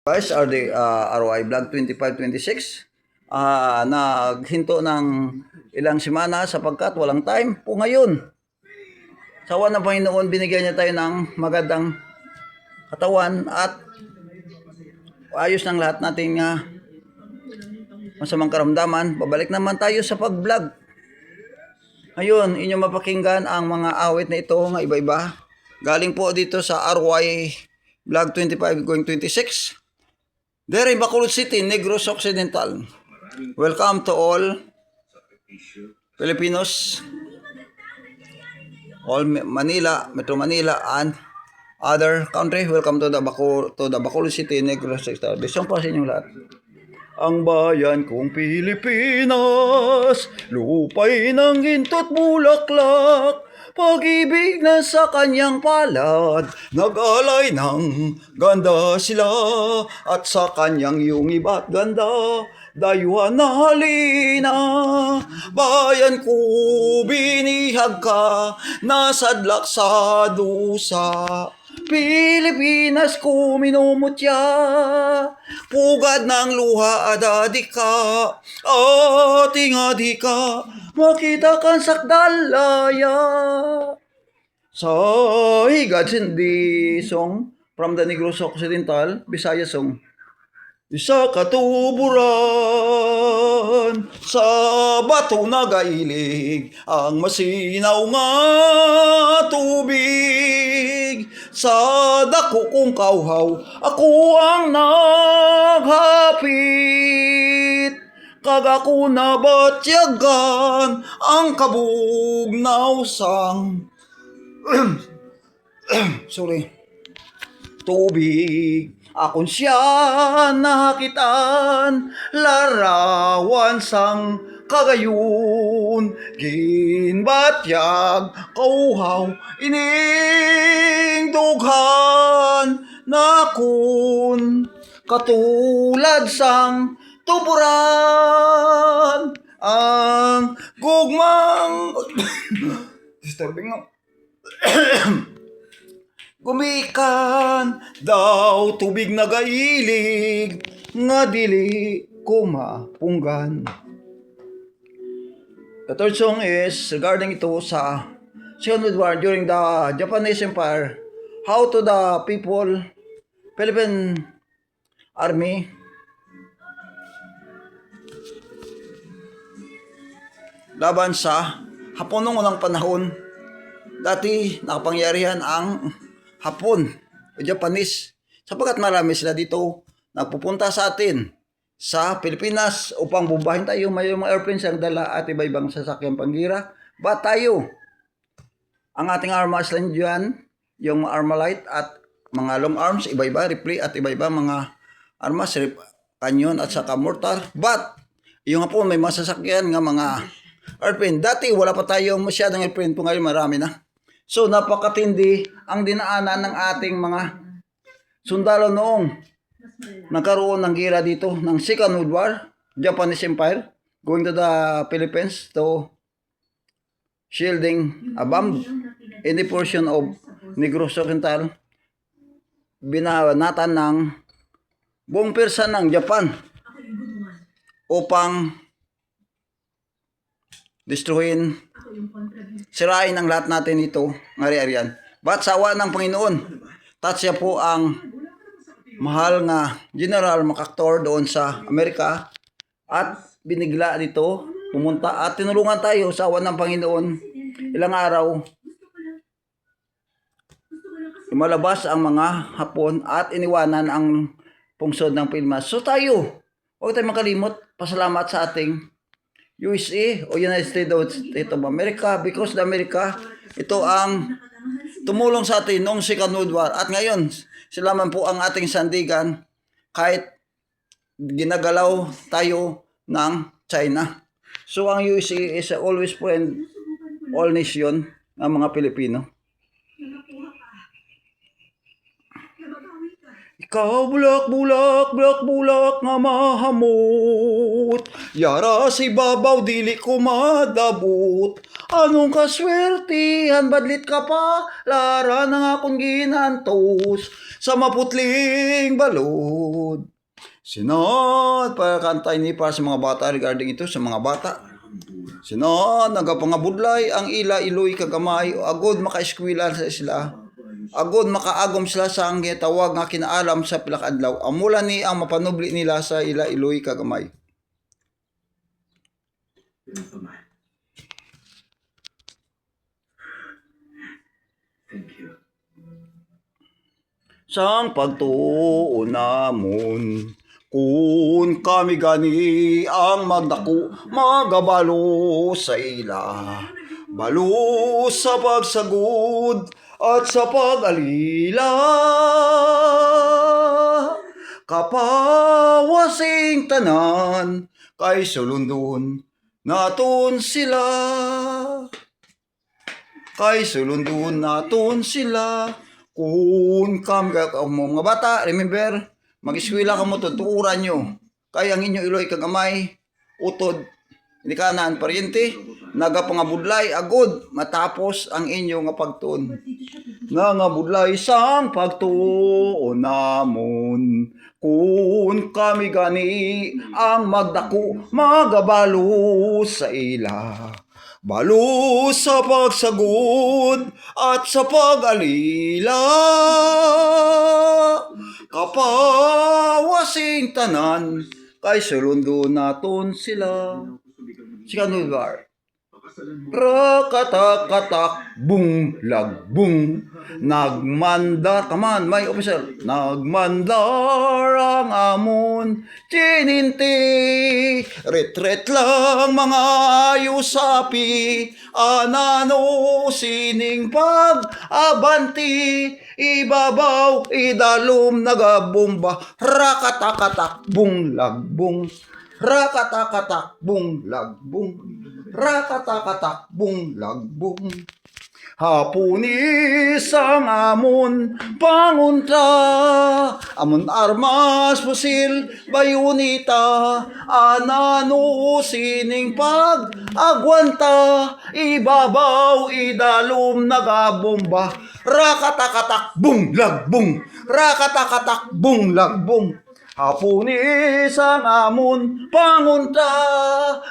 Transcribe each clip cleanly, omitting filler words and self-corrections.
Guys, are the ROI Vlog 2526 naghinto ng ilang semana sapagkat walang time po ngayon. Sawa ng Panginoon, binigyan niya tayo ng magandang katawan at ayos ng lahat nating masamang karamdaman. Babalik naman tayo sa pag-vlog. Ngayon, inyong mapakinggan ang mga awit na ito ng iba-iba. Galing po dito sa ROI Vlog 25 going 26. There in Bacolod City, Negros Occidental. Welcome to all Filipinos, all Manila, Metro Manila, and other country. Welcome to the Bacolod City, Negros Occidental. Bisong pa sa inyong lahat. Ang bayan kong Pilipinas, lupay ng ginto't bulaklak, pag-ibig na sa kanyang palad, nag-alay ng ganda sila, at sa kanyang yung iba't ganda, dayuhan na halina. Bayan ko, binihag ka, nasadlak sa dusa. Pilipinas ko minumutya, pugad ng luha adadi ka, ating adika, makita kang sakdalaya. So, God's in the song from the Negros Occidental, Bisaya song. Isa katuburan sa bato nagailig, ang masinaw nga tubig. Sa dako kong kauhaw, ako ang naghapit. Kag ako nabatyagan ang kabugnaw sang sorry, tubig. Akon siya nakitaan, larawan sang kagayon, ginbatyag, kauhaw, ining dughan, nakun, katulad sang tuburan, ang gugmang, disturbing mo, gumikan daw tubig nagailig, nga dili ko mapunggan. The third song is regarding ito sa Second World War during the Japanese Empire. How to the people, Philippine Army laban sa Hapon noong unang panahon. Dati nakapangyarihan ang Hapon o Japanese sapagkat marami sila dito nagpupunta sa atin sa Pilipinas upang bombahin tayo. May mga airplanes ang dala at iba-ibang sasakyang pangira. Ba tayo? Ang ating armas lang dyan, yung Armalite at mga long arms, iba-iba, rifle at iba-iba mga armas, kanyon at saka mortar. But yung Hapon may mga sasakyan nga mga airplane. Dati wala pa tayo masyadong airplane po, ngayon marami na. So napakatindi ang dinaanan ng ating mga sundalo noong nagkaroon ng gera dito ng Second World War, Japanese Empire, going to the Philippines to shielding a bomb in the portion of Negros Occidental. Binanatan ng buong persa ng Japan upang destroyin, sirain ang lahat natin ito, ngari-arian. But sawa ng Panginoon, at siya po ang mahal nga General MacArthur doon sa Amerika at binigla dito, pumunta at tinulungan tayo sawa ng Panginoon. Ilang araw, imalabas ang mga Hapon at iniwanan ang pungsod ng Pilipinas. So tayo, huwag tayo makalimot, pasalamat sa ating USA o United States of America, because the America, ito ang tumulong sa atin noong Second World War. At ngayon, sila man po ang ating sandigan kahit ginagalaw tayo ng China. So ang USA is always friend all nation ng mga Pilipino. Ikaw bulak-bulak, bulak-bulak nga mahamot, yara si babaw dili ko madabot, Anong kaswertihan, badlit ka pa, lara na akong ginantos sa maputling balod. Sinod, kantay ni para sa mga bata regarding ito sa mga bata. Sinod, nagapangabudlay ang ila iloy kagamay, agod makaeskwela sa isla. Agod makaagom sila sa ang tawag nga kinaalam sa pilakadlaw. Amula ni ang mapanubli nila sa ila iloy kagamay. Sang pagtuon namon, kung kami gani ang magdako, magabalo sa ila. Balo sa pagsagod at sa pag-alila. Kapawasing tanan, kay sulundon naton sila. Kay sulundon naton sila. Kung kami mga bata, remember, mag-eskwela ka mo, tutuuran nyo. Kaya ang inyo iloy kagamay, utod, hindi ka naan paryente, nagapangabudlay, agod, matapos ang inyo nga pagtuon. Nangabudlay sang pagtuon namon, kung kami gani ang magdako, magabalo sa ila. Balo sa pagsagod at sa pag-alila. Kapawasing tanan, kay sulundon naton sila. Second bar. Rakatak-katak, bung, lagbung. Nagmandar, kaman, may official. Nagmandar ang amon, chininti. Retret lang mga ayusapi, anano sining pag-abanti. Ibabaw, idalom, nagabomba. Rakatak-katak, bung, lagbung. Rakatak-katak, bung, lagbung. Rakatakatak, bung, lagbung. Hapunis ang amon pangunta, amon armas, pusil, bayunita, anano sining pag-agwanta, ibabaw, idalom, nagabomba. Rakatakatak, bung, lagbung. Rakatakatak, bung, lagbung. Hapunis ang amon pangunta,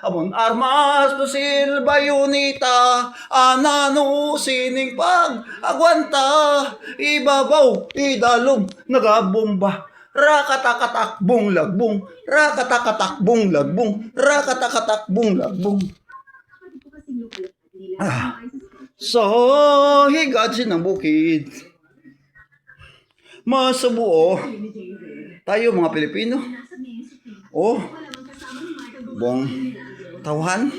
amon armas, pusil, bayunita, anano sining pag-agwanta, ibabaw, idalom, nagabomba. Rakatakatak, bung, lagbung. Rakatakatak, bung, lagbung. Rakatakatak, bung, lagbung. Sa higad ng bukid, masubuo tayo mga Pilipino. Oh, bong tauhan.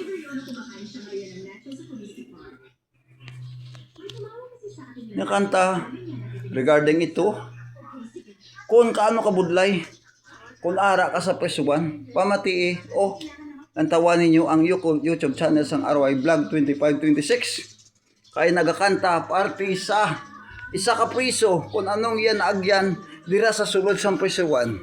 Nakanta regarding ito. Kung kaano kabudlay, kung ara ka sa presuban, pamatii, oh, nantawan ninyo ang YouTube channel sang RY Vlog 2526. Kaya nagakanta parte sa isa ka priso, kung anong yan agyan, dira sa sulod sang presuan.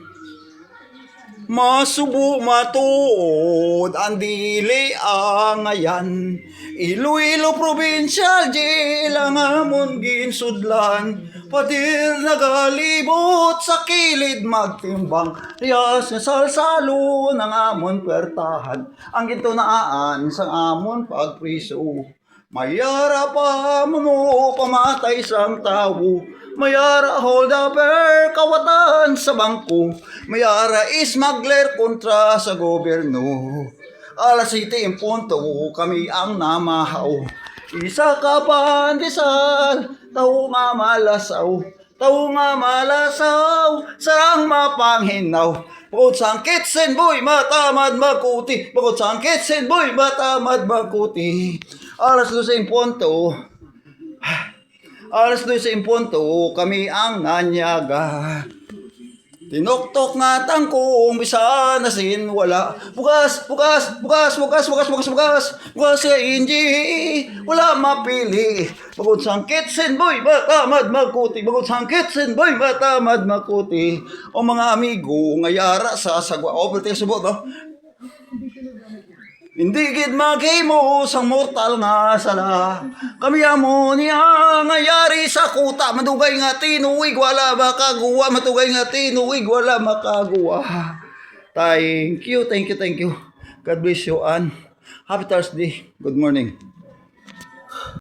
Masubo matuod ang dili ang ayan, Iloilo Provincial Jail ang amon ginsudlan, padir nagalibot sa kilid magtimbang, riyas nga salsalo ng amon pertahan, ang gintunaan sang amon pagpriso. Mayara pa mo pamatay sang tawo, mayara hold upper kawatan sa bangko, mayara smuggler kontra sa gobyerno. Alas 7:00 kami ang namahaw, isa ka pandesal, tao nga malasaw, tao nga malasaw, sarang mapanghinaw. Bukod sang kitsen boy, matamad magkuti, bukod sang kitsen boy, matamad magkuti. Alas 12:00, alas 12:00, kami ang nanyaga. Tinuktok nga tangkong bisan na sinwala. Bukas, bukas, bukas, bukas, bukas, bukas, bukas, bukas sa inji, wala mapili. Bukod sang kitsen boy, matamad magkuti, bukod sang kitsen boy, matamad magkuti. O mga amigo, ngayara sa sagwa. O, pwede subot, no? Hindi gid maghimo sang mortal nga sala. Kami amo niya ngayari sa kuta. Madugay nga tinuig wala makaguwa. Madugay nga tinuig wala makaguwa. Thank you. God bless you and happy Thursday. Good morning.